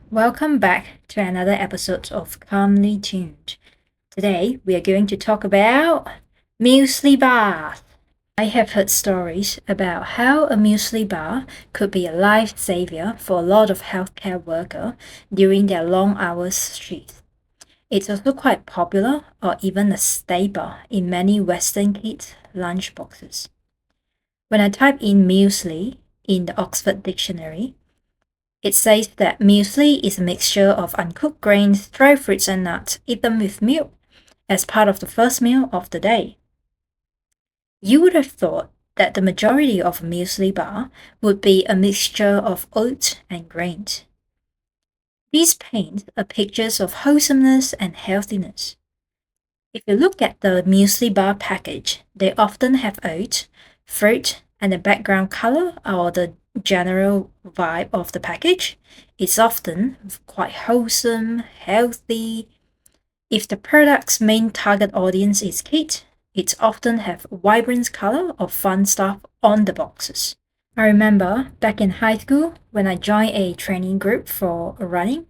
Welcome back to another episode of Calmly Tuned. Today we are going to talk about muesli bath. I have heard stories about how a muesli bar could be a lifesaver for a lot of healthcare workers during their long hours shift. It's also quite popular or even a staple in many Western kids' lunch boxes. When I type in muesli in the Oxford Dictionary, it says that muesli is a mixture of uncooked grains, dry fruits, and nuts eaten with milk as part of the first meal of the day. You would have thought that the majority of a muesli bar would be a mixture of oats and grains. These paint are pictures of wholesomeness and healthiness. If you look at the muesli bar package, they often have oats, fruit, and the background color or the general vibe of the package. It's often quite wholesome, healthy. If the product's main target audience is kids, it often have vibrant color or fun stuff on the boxes. I remember back in high school when I joined a training group for running,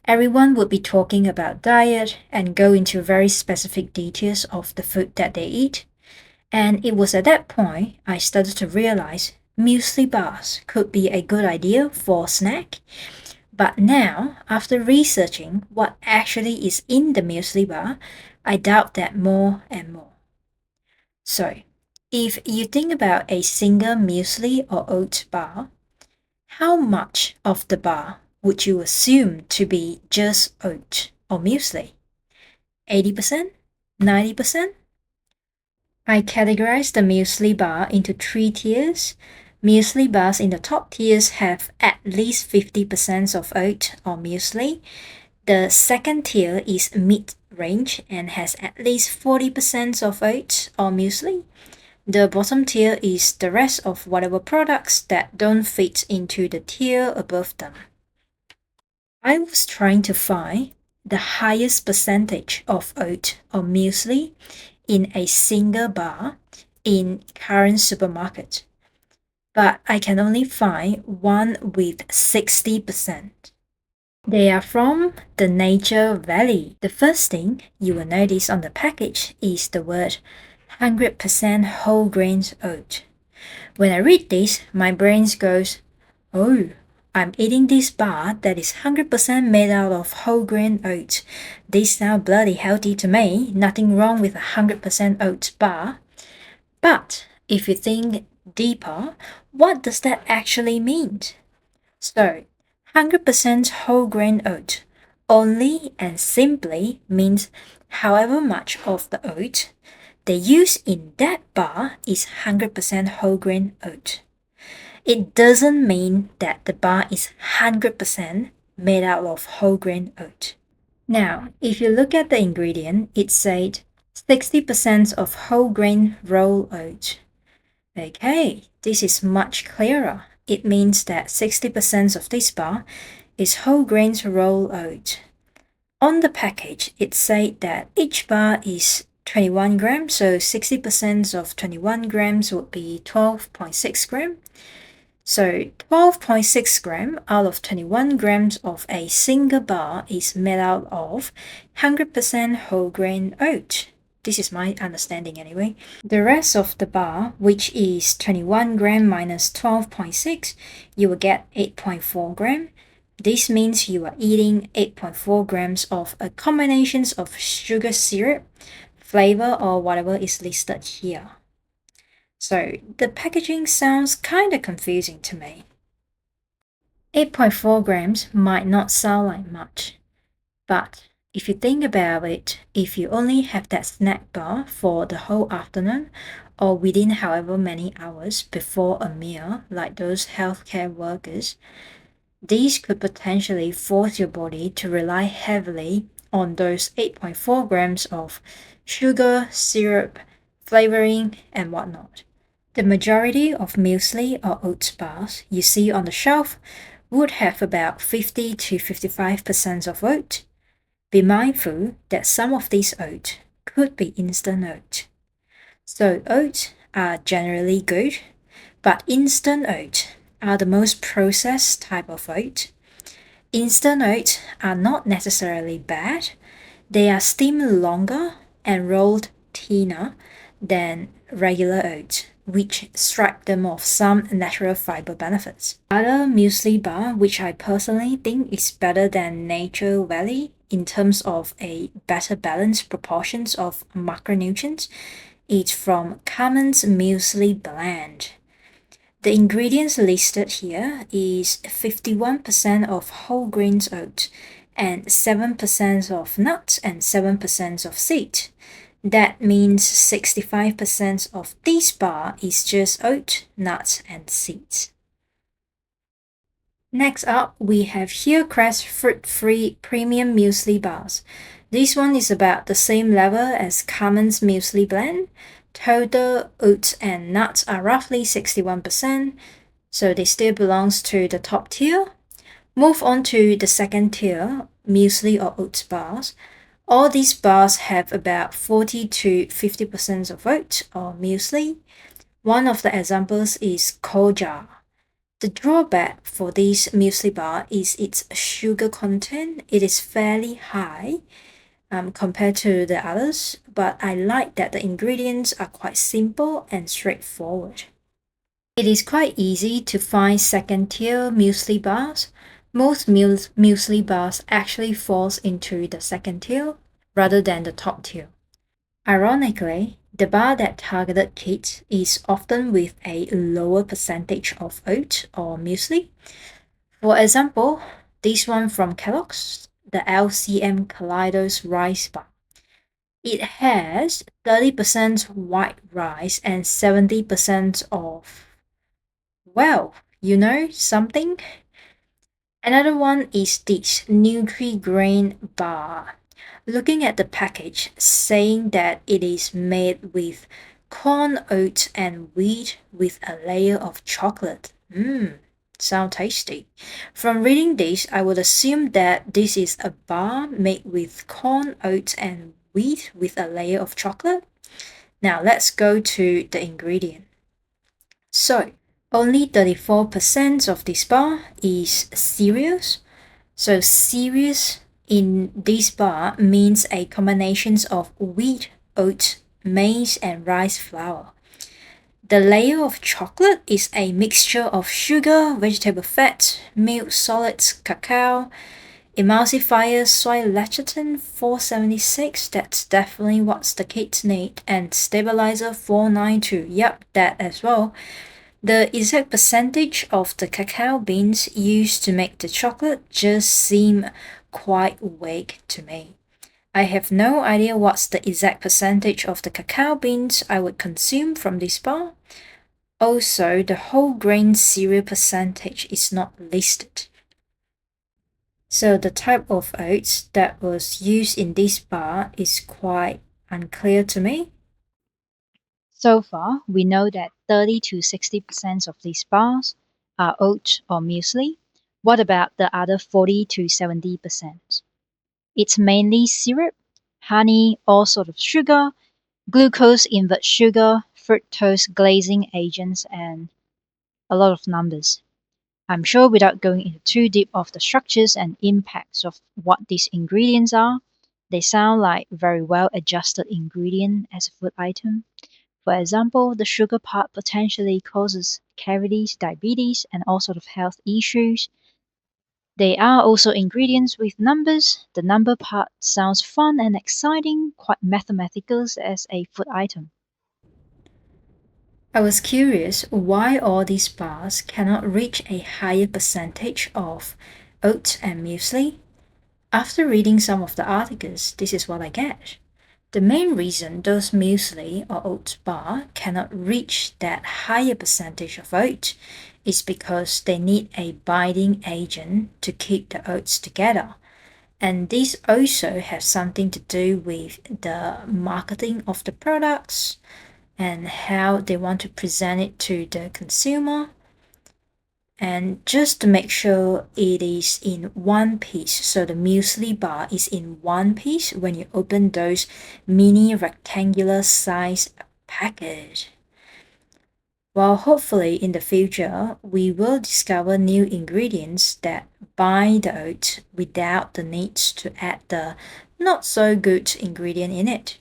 everyone would be talking about diet and go into very specific details of the food that they eat. And it was at that point I started to realize muesli bars could be a good idea for a snack. But now, after researching what actually is in the muesli bar, I doubt that more and more. So, if you think about a single muesli or oat bar, how much of the bar would you assume to be just oat or muesli? 80%? 90%? I categorize the muesli bar into three tiers. Muesli bars in the top tiers have at least 50% of oat or muesli. The second tier is mid-range and has at least 40% of oat or muesli. The bottom tier is the rest of whatever products that don't fit into the tier above them. I was trying to find the highest percentage of oat or muesli in a single bar in current supermarket, but I can only find one with 60%. They are from the Nature Valley. The first thing you will notice on the package is the word 100% whole grains oat. When I read this, my brain goes, oh, I'm eating this bar that is 100% made out of whole grain oats. This sounds bloody healthy to me. Nothing wrong with a 100% oats bar. But if you think deeper, what does that actually mean? So, 100% whole grain oat only and simply means however much of the oat they use in that bar is 100% whole grain oat. It doesn't mean that the bar is 100% made out of whole grain oat. Now, if you look at the ingredient, it said 60% of whole grain roll oat. Okay, this is much clearer. It means that 60% of this bar is whole grains roll oat. On the package, it said that each bar is 21 grams, so 60% of 21 grams would be 12.6 grams. So 12.6 grams out of 21 grams of a single bar is made out of 100% whole grain oat. This is my understanding anyway. The rest of the bar, which is 21 gram minus 12.6, you will get 8.4 gram. This means you are eating 8.4 grams of a combination of sugar syrup, flavor, or whatever is listed here. So the packaging sounds kind of confusing to me. 8.4 grams might not sound like much, but if you think about it, if you only have that snack bar for the whole afternoon or within however many hours before a meal, like those healthcare workers, these could potentially force your body to rely heavily on those 8.4 grams of sugar, syrup, flavoring, and whatnot. The majority of muesli or oats bars you see on the shelf would have about 50 to 55% of oat. Be mindful that some of these oats could be instant oat. So oats are generally good, But instant oats are the most processed type of oat. Instant oats are not necessarily bad. They are steamed longer and rolled thinner than regular oats, which strip them of some natural fiber benefits. Other muesli bar, which I personally think is better than Nature Valley in terms of a better balanced proportions of macronutrients, is from Carmen's Muesli Blend. The ingredients listed here is 51% of whole grains oat and 7% of nuts and 7% of seed. That means 65% of this bar is just oat, nuts, and seeds. Next up, we have Hillcrest fruit-free premium muesli bars. This one is about the same level as Carmen's muesli blend. Total oats and nuts are roughly 61%, so they still belongs to the top tier. Move on to the second tier, muesli or oats bars. All these bars have about 40 to 50% of oat or muesli. One of the examples is Koja. The drawback for this muesli bar is its sugar content. It is fairly high compared to the others, but I like that the ingredients are quite simple and straightforward. It is quite easy to find second tier muesli bars. Most muesli bars actually falls into the second tier rather than the top tier. Ironically, the bar that targeted kids is often with a lower percentage of oat or muesli. For example, this one from Kellogg's, the LCM Kaleidos Rice Bar. It has 30% white rice and 70% of, well, you know something? Another one is this Nutri-Grain Bar. Looking at the package, saying that it is made with corn, oats, and wheat with a layer of chocolate. Sound tasty. From reading this, I would assume that this is a bar made with corn, oats, and wheat with a layer of chocolate. Now let's go to the ingredient. So, only 34% of this bar is cereals. So cereals in this bar means a combination of wheat, oats, maize, and rice flour. The layer of chocolate is a mixture of sugar, vegetable fat, milk solids, cacao, emulsifier soy lecithin 476, that's definitely what the kids need, and stabilizer 492, yep, that as well. The exact percentage of the cacao beans used to make the chocolate just seem quite vague to me. I have no idea what's the exact percentage of the cacao beans I would consume from this bar. Also, the whole grain cereal percentage is not listed. So the type of oats that was used in this bar is quite unclear to me. So far, we know that 30 to 60% of these bars are oat or muesli. What about the other 40 to 70%? It's mainly syrup, honey, all sort of sugar, glucose invert sugar, fructose glazing agents, and a lot of numbers. I'm sure without going into too deep of the structures and impacts of what these ingredients are, they sound like very well adjusted ingredient as a food item. For example, the sugar part potentially causes cavities, diabetes, and all sort of health issues. They are also ingredients with numbers. The number part sounds fun and exciting, quite mathematical as a food item. I was curious why all these bars cannot reach a higher percentage of oats and muesli. After reading some of the articles, this is what I get. The main reason those muesli or oats bar cannot reach that higher percentage of oat is because they need a binding agent to keep the oats together. And this also has something to do with the marketing of the products and how they want to present it to the consumer. And just to make sure it is in one piece, so the muesli bar is in one piece when you open those mini rectangular size package. Well, hopefully in the future, we will discover new ingredients that bind the oat without the need to add the not so good ingredient in it.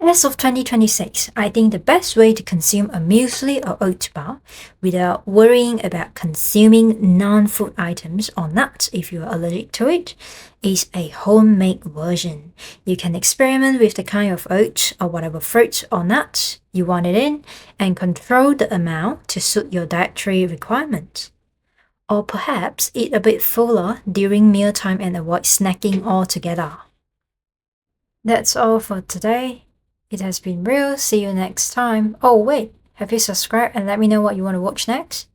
As of 2026, I think the best way to consume a muesli or oat bar without worrying about consuming non-food items or nuts if you are allergic to it is a homemade version. You can experiment with the kind of oat or whatever fruit or nuts you want it in and control the amount to suit your dietary requirements. Or perhaps eat a bit fuller during mealtime and avoid snacking altogether. That's all for today. It has been real. See you next time. Oh, wait, have you subscribed and let me know what you want to watch next?